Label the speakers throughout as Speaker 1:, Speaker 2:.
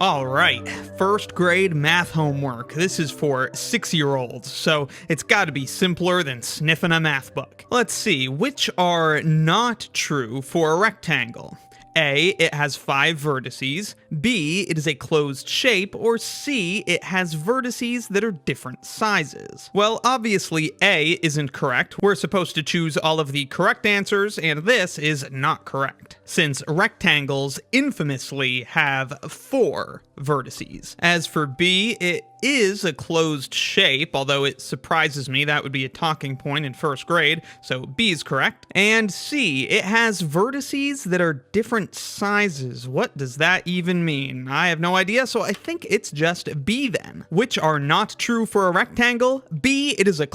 Speaker 1: All right, first grade math homework. This is for 6-year-olds, so it's got to be simpler than sniffing a math book. Let's see, which are not true for a rectangle? A, it has 5 vertices, B, it is a closed shape, or C, it has vertices that are different sizes. Well, obviously A isn't correct. We're supposed to choose all of the correct answers, and this is not correct, since rectangles infamously have 4 vertices. As for B, it is a closed shape, although it surprises me that would be a talking point in first grade, so B is correct. And C, it has vertices that are different sizes. What does that even mean? I have no idea, so I think it's just B then. Which are not true for a rectangle? B, it is a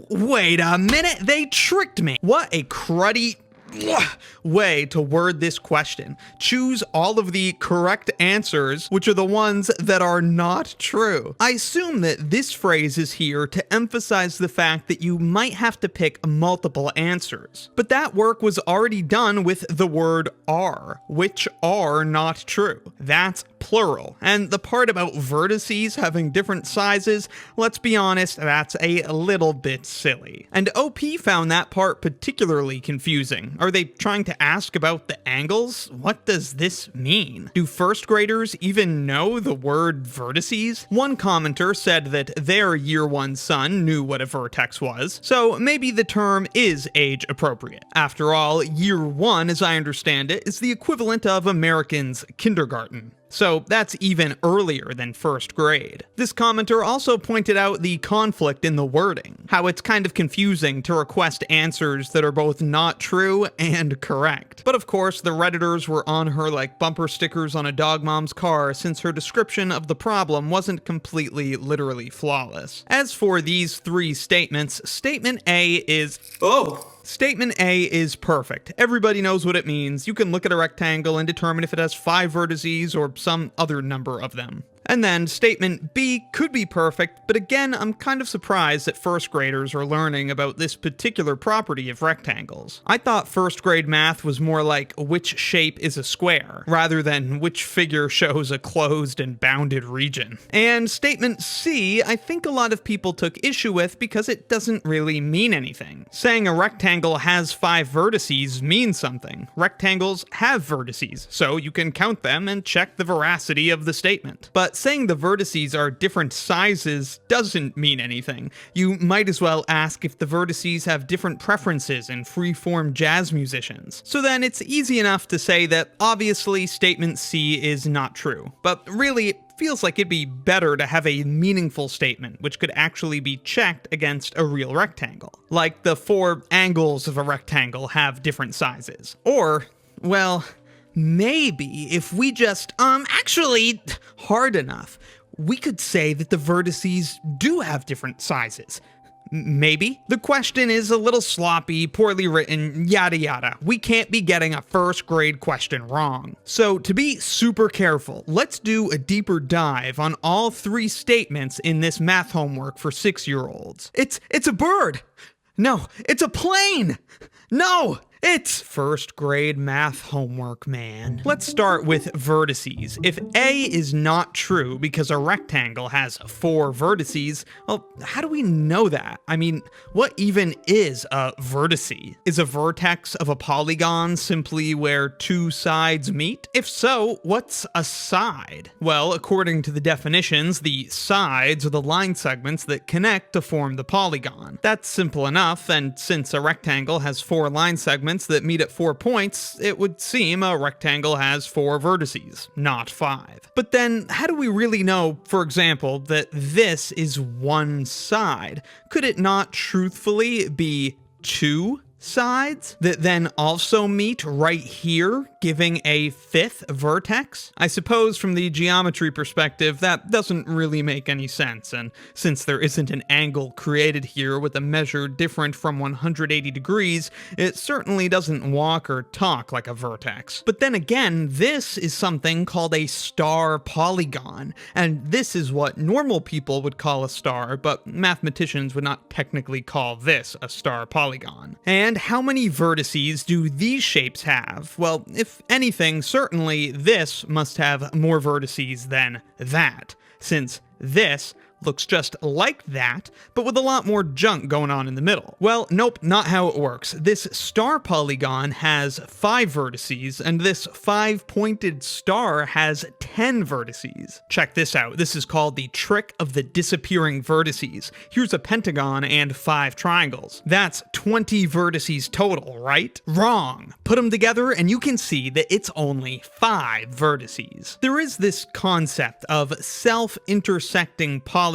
Speaker 1: wait a minute, they tricked me! What a cruddy way to word this question. Choose all of the correct answers, which are the ones that are not true. I assume that this phrase is here to emphasize the fact that you might have to pick multiple answers. But that work was already done with the word are, which are not true. That's plural. And the part about vertices having different sizes, let's be honest, that's a little bit silly. And OP found that part particularly confusing. Are they trying to ask about the angles? What does this mean? Do first graders even know the word vertices? One commenter said that their year 1 son knew what a vertex was, so maybe the term is age appropriate. After all, year 1, as I understand it, is the equivalent of Americans' kindergarten. So that's even earlier than first grade. This commenter also pointed out the conflict in the wording, how it's kind of confusing to request answers that are both not true and correct. But of course, the Redditors were on her like bumper stickers on a dog mom's car, since her description of the problem wasn't completely literally flawless. As for these 3 statements, statement A is Statement A is perfect. Everybody knows what it means. You can look at a rectangle and determine if it has 5 vertices or some other number of them. And then statement B could be perfect, but again, I'm kind of surprised that first graders are learning about this particular property of rectangles. I thought first grade math was more like which shape is a square, rather than which figure shows a closed and bounded region. And statement C, I think a lot of people took issue with because it doesn't really mean anything. Saying a rectangle has 5 vertices means something. Rectangles have vertices, so you can count them and check the veracity of the statement. But saying the vertices are different sizes doesn't mean anything. You might as well ask if the vertices have different preferences in free-form jazz musicians. So then it's easy enough to say that obviously statement C is not true. But really, it feels like it'd be better to have a meaningful statement which could actually be checked against a real rectangle. Like the 4 angles of a rectangle have different sizes. Or, well, maybe if we just, actually, hard enough, we could say that the vertices do have different sizes. Maybe? The question is a little sloppy, poorly written, yada yada. We can't be getting a first grade question wrong. So to be super careful, let's do a deeper dive on all 3 statements in this math homework for 6-year-olds. It's a bird! No, it's a plane! No! It's first grade math homework, man. Let's start with vertices. If A is not true because a rectangle has 4 vertices, well, how do we know that? I mean, what even is a vertice? Is a vertex of a polygon simply where 2 sides meet? If so, what's a side? Well, according to the definitions, the sides are the line segments that connect to form the polygon. That's simple enough, and since a rectangle has 4 line segments that meet at 4 points, it would seem a rectangle has 4 vertices, not 5. But then, how do we really know, for example, that this is one side? Could it not truthfully be 2 sides that then also meet right here, giving a 5th vertex? I suppose from the geometry perspective, that doesn't really make any sense, and since there isn't an angle created here with a measure different from 180 degrees, it certainly doesn't walk or talk like a vertex. But then again, this is something called a star polygon, and this is what normal people would call a star, but mathematicians would not technically call this a star polygon. And And how many vertices do these shapes have? Well, if anything, certainly this must have more vertices than that, since this looks just like that, but with a lot more junk going on in the middle. Well, nope, not how it works. This star polygon has 5 vertices, and this 5-pointed star has 10 vertices. Check this out. This is called the trick of the disappearing vertices. Here's a pentagon and 5 triangles. That's 20 vertices total, right? Wrong. Put them together and you can see that it's only 5 vertices. There is this concept of self-intersecting polygons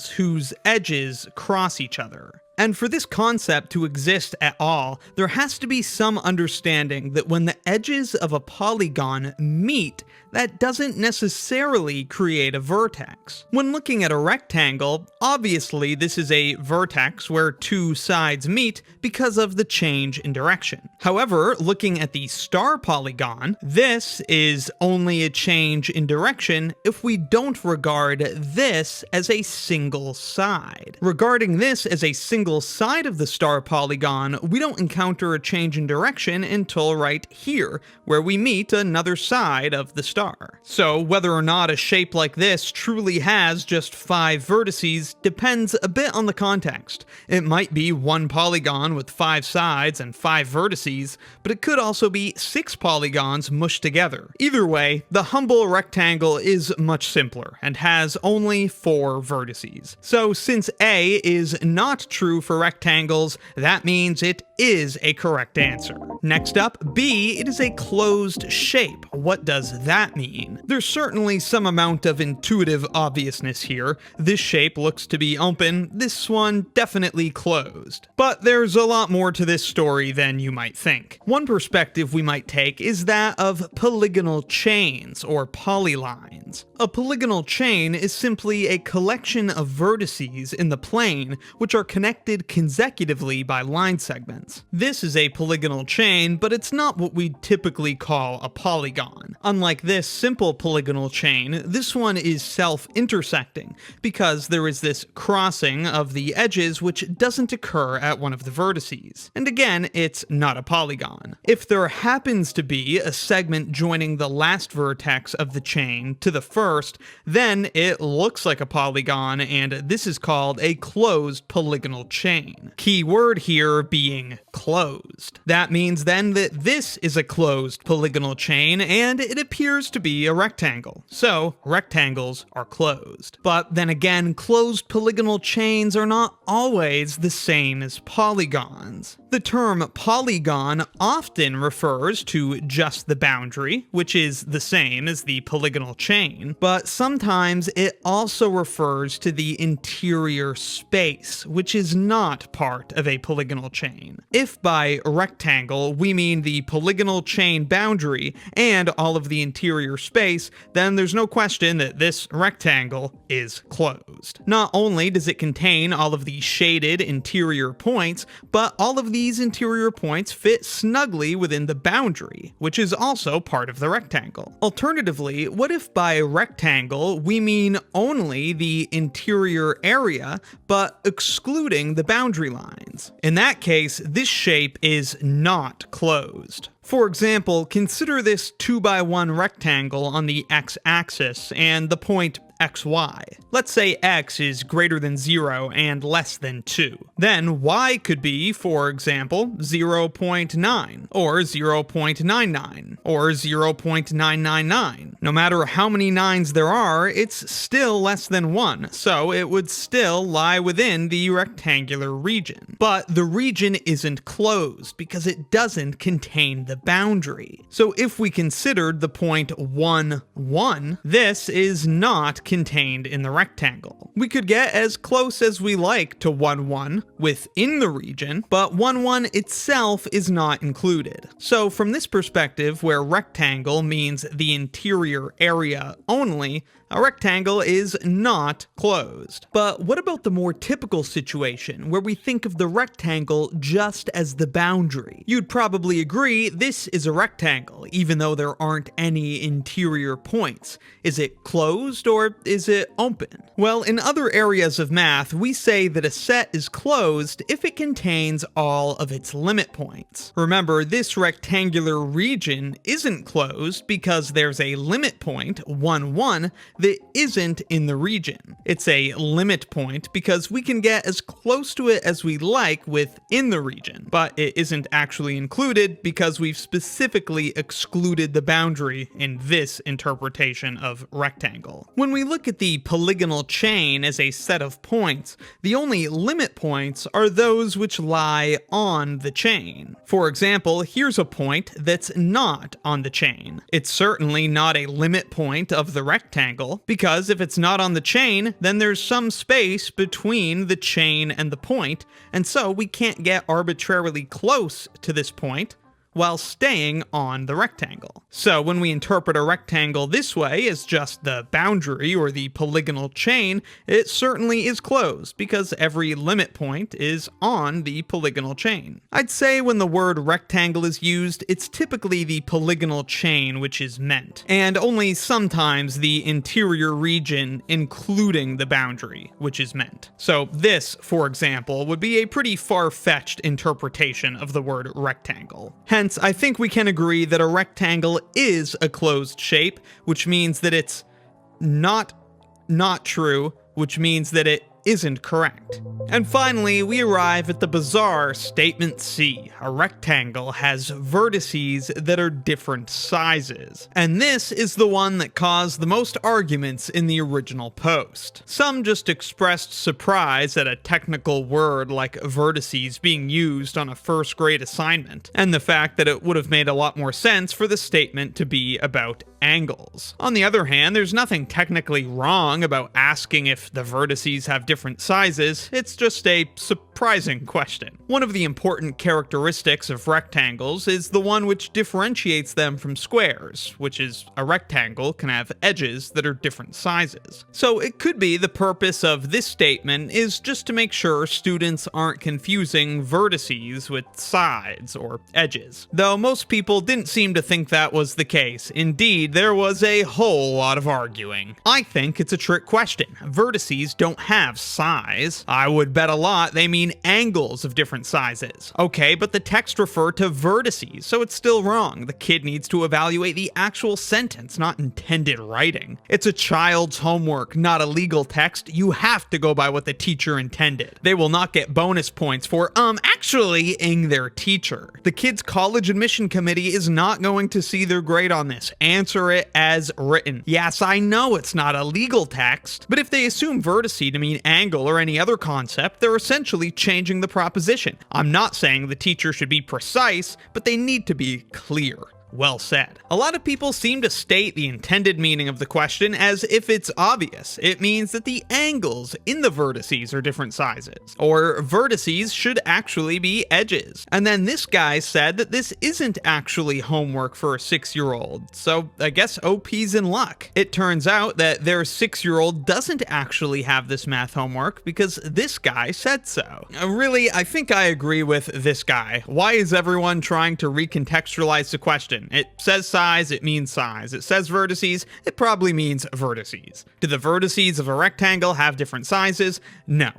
Speaker 1: whose edges cross each other. And for this concept to exist at all, there has to be some understanding that when the edges of a polygon meet, that doesn't necessarily create a vertex. When looking at a rectangle, obviously this is a vertex where 2 sides meet because of the change in direction. However, looking at the star polygon, this is only a change in direction if we don't regard this as a single side. Regarding this as a single side of the star polygon, we don't encounter a change in direction until right here, where we meet another side of the star. So whether or not a shape like this truly has just 5 vertices depends a bit on the context. It might be one polygon with 5 sides and 5 vertices, but it could also be 6 polygons mushed together. Either way, the humble rectangle is much simpler and has only 4 vertices. So since A is not true for rectangles, that means it is a correct answer. Next up, B, it is a closed shape. What does that mean? There's certainly some amount of intuitive obviousness here. This shape looks to be open, this one definitely closed. But there's a lot more to this story than you might think. One perspective we might take is that of polygonal chains, or polylines. A polygonal chain is simply a collection of vertices in the plane which are connected consecutively by line segments. This is a polygonal chain, but it's not what we'd typically call a polygon. Unlike this simple polygonal chain, this one is self-intersecting, because there is this crossing of the edges which doesn't occur at one of the vertices. And again, it's not a polygon. If there happens to be a segment joining the last vertex of the chain to the first, then it looks like a polygon, and this is called a closed polygonal chain. Key word here being closed. That means then that this is a closed polygonal chain, and it appears to be a rectangle. So, rectangles are closed. But then again, closed polygonal chains are not always the same as polygons. The term polygon often refers to just the boundary, which is the same as the polygonal chain, but sometimes it also refers to the interior space, which is not part of a polygonal chain. If by rectangle we mean the polygonal chain boundary and all of the interior space, then there's no question that this rectangle is closed. Not only does it contain all of the shaded interior points, but all of these interior points fit snugly within the boundary, which is also part of the rectangle. Alternatively, what if by rectangle we mean only the interior area, but excluding the boundary lines? In that case, this shape is not closed. For example, consider this 2x1 rectangle on the x-axis and the point xy. Let's say x is greater than 0 and less than 2. Then y could be, for example, 0.9, or 0.99, or 0.999. No matter how many 9s there are, it's still less than 1, so it would still lie within the rectangular region. But the region isn't closed because it doesn't contain the boundary. So if we considered the point 1, 1, this is not contained in the rectangle. We could get as close as we like to 1, 1 within the region, but 1, 1 itself is not included. So from this perspective, where rectangle means the interior area only, a rectangle is not closed. But what about the more typical situation where we think of the rectangle just as the boundary? You'd probably agree this is a rectangle, even though there aren't any interior points. Is it closed, or is it open? Well, in other areas of math, we say that a set is closed if it contains all of its limit points. Remember, this rectangular region isn't closed because there's a limit point, 1, 1, that isn't in the region. It's a limit point because we can get as close to it as we like within the region, but it isn't actually included because we've specifically excluded the boundary in this interpretation of rectangle. When we look at the polygonal chain as a set of points, the only limit points are those which lie on the chain. For example, here's a point that's not on the chain. It's certainly not a limit point of the rectangle, because if it's not on the chain, then there's some space between the chain and the point, and so we can't get arbitrarily close to this point while staying on the rectangle. So when we interpret a rectangle this way as just the boundary or the polygonal chain, it certainly is closed because every limit point is on the polygonal chain. I'd say when the word rectangle is used, it's typically the polygonal chain which is meant, and only sometimes the interior region including the boundary which is meant. So this, for example, would be a pretty far-fetched interpretation of the word rectangle. Hence, I think we can agree that a rectangle is a closed shape, which means that it's not true, which means that it isn't correct. And finally, we arrive at the bizarre statement C. A rectangle has vertices that are different sizes. And this is the one that caused the most arguments in the original post. Some just expressed surprise at a technical word like vertices being used on a first grade assignment, and the fact that it would have made a lot more sense for the statement to be about angles. On the other hand, there's nothing technically wrong about asking if the vertices have different sizes, it's just a surprising question. One of the important characteristics of rectangles is the one which differentiates them from squares, which is a rectangle can have edges that are different sizes. So it could be the purpose of this statement is just to make sure students aren't confusing vertices with sides or edges. Though most people didn't seem to think that was the case. Indeed, there was a whole lot of arguing. I think it's a trick question. Vertices don't have size. I would bet a lot they mean angles of different sizes. Okay, but the text referred to vertices, so it's still wrong. The kid needs to evaluate the actual sentence, not intended writing. It's a child's homework, not a legal text. You have to go by what the teacher intended. They will not get bonus points for, actually-ing their teacher. The kid's college admission committee is not going to see their grade on this. Answer it as written. Yes, I know it's not a legal text, but if they assume vertice to mean angle or any other concept, they're essentially changing the proposition. I'm not saying the teacher should be precise, but they need to be clear. Well said. A lot of people seem to state the intended meaning of the question as if it's obvious. It means that the angles in the vertices are different sizes, or vertices should actually be edges. And then this guy said that this isn't actually homework for a 6-year-old, so I guess OP's in luck. It turns out that their 6-year-old doesn't actually have this math homework because this guy said so. Really, I think I agree with this guy. Why is everyone trying to recontextualize the question? It says size, it means size. It says vertices, it probably means vertices. Do the vertices of a rectangle have different sizes? No.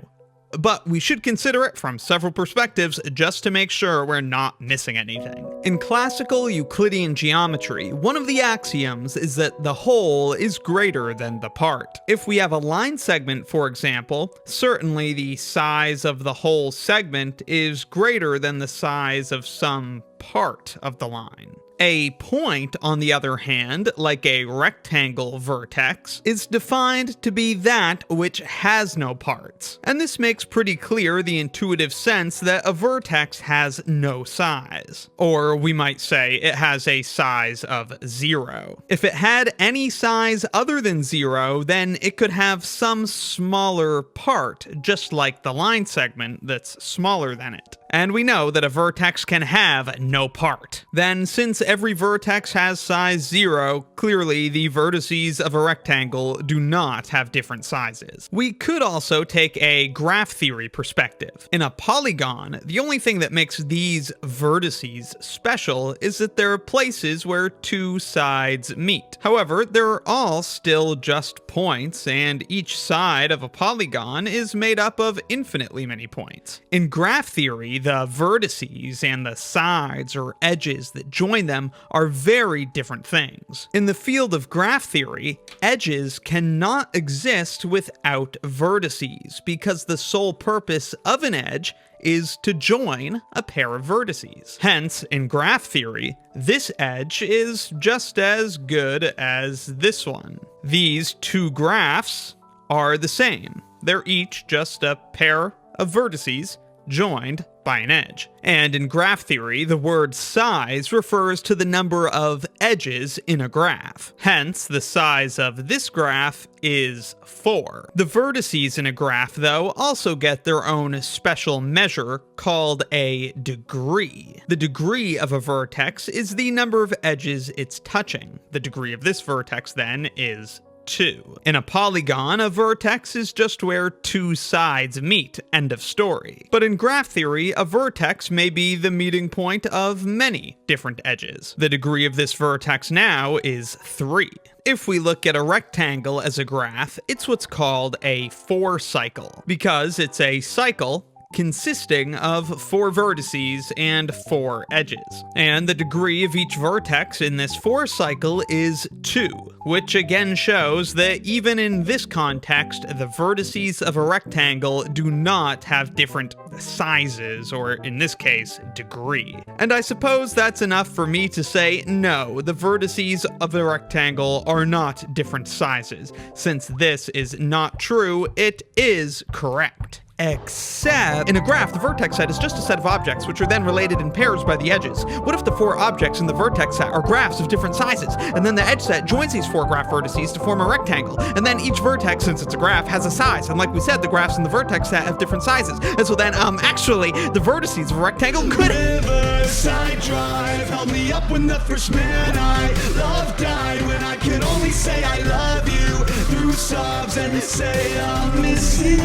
Speaker 1: But we should consider it from several perspectives just to make sure we're not missing anything. In classical Euclidean geometry, one of the axioms is that the whole is greater than the part. If we have a line segment, for example, certainly the size of the whole segment is greater than the size of some part of the line. A point, on the other hand, like a rectangle vertex, is defined to be that which has no parts. And this makes pretty clear the intuitive sense that a vertex has no size. Or we might say it has a size of 0. If it had any size other than 0, then it could have some smaller part, just like the line segment that's smaller than it. And we know that a vertex can have no part. Then, since every vertex has size 0, clearly the vertices of a rectangle do not have different sizes. We could also take a graph theory perspective. In a polygon, the only thing that makes these vertices special is that there are places where two sides meet. However, they're all still just points, and each side of a polygon is made up of infinitely many points. In graph theory, the vertices and the sides or edges that join them are very different things. In the field of graph theory, edges cannot exist without vertices, because the sole purpose of an edge is to join a pair of vertices. Hence, in graph theory, this edge is just as good as this one. These two graphs are the same. They're each just a pair of vertices joined by an edge. And in graph theory, the word size refers to the number of edges in a graph. Hence, the size of this graph is 4. The vertices in a graph, though, also get their own special measure called a degree. The degree of a vertex is the number of edges it's touching. The degree of this vertex, then, is 2. In a polygon, a vertex is just where two sides meet, end of story. But in graph theory, a vertex may be the meeting point of many different edges. The degree of this vertex now is 3. If we look at a rectangle as a graph, it's what's called a 4 cycle, because it's a cycle consisting of 4 vertices and 4 edges. And the degree of each vertex in this 4 cycle is 2, which again shows that even in this context, the vertices of a rectangle do not have different sizes, or in this case, degree. And I suppose that's enough for me to say, no, the vertices of a rectangle are not different sizes. Since this is not true, it is correct. Except, in a graph, the vertex set is just a set of objects, which are then related in pairs by the edges. What if the 4 objects in the vertex set are graphs of different sizes, and then the edge set joins these 4 graph vertices to form a rectangle, and then each vertex, since it's a graph, has a size, and like we said, the graphs in the vertex set have different sizes, and so then, actually, the vertices of a rectangle could—
Speaker 2: Riverside Drive held me up when the first man I loved died, when I could only say I love you through sobs and say I'll miss you.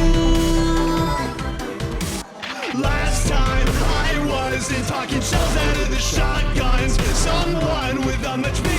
Speaker 2: Last time I was in talking shells out of the shotguns, someone with a much bigger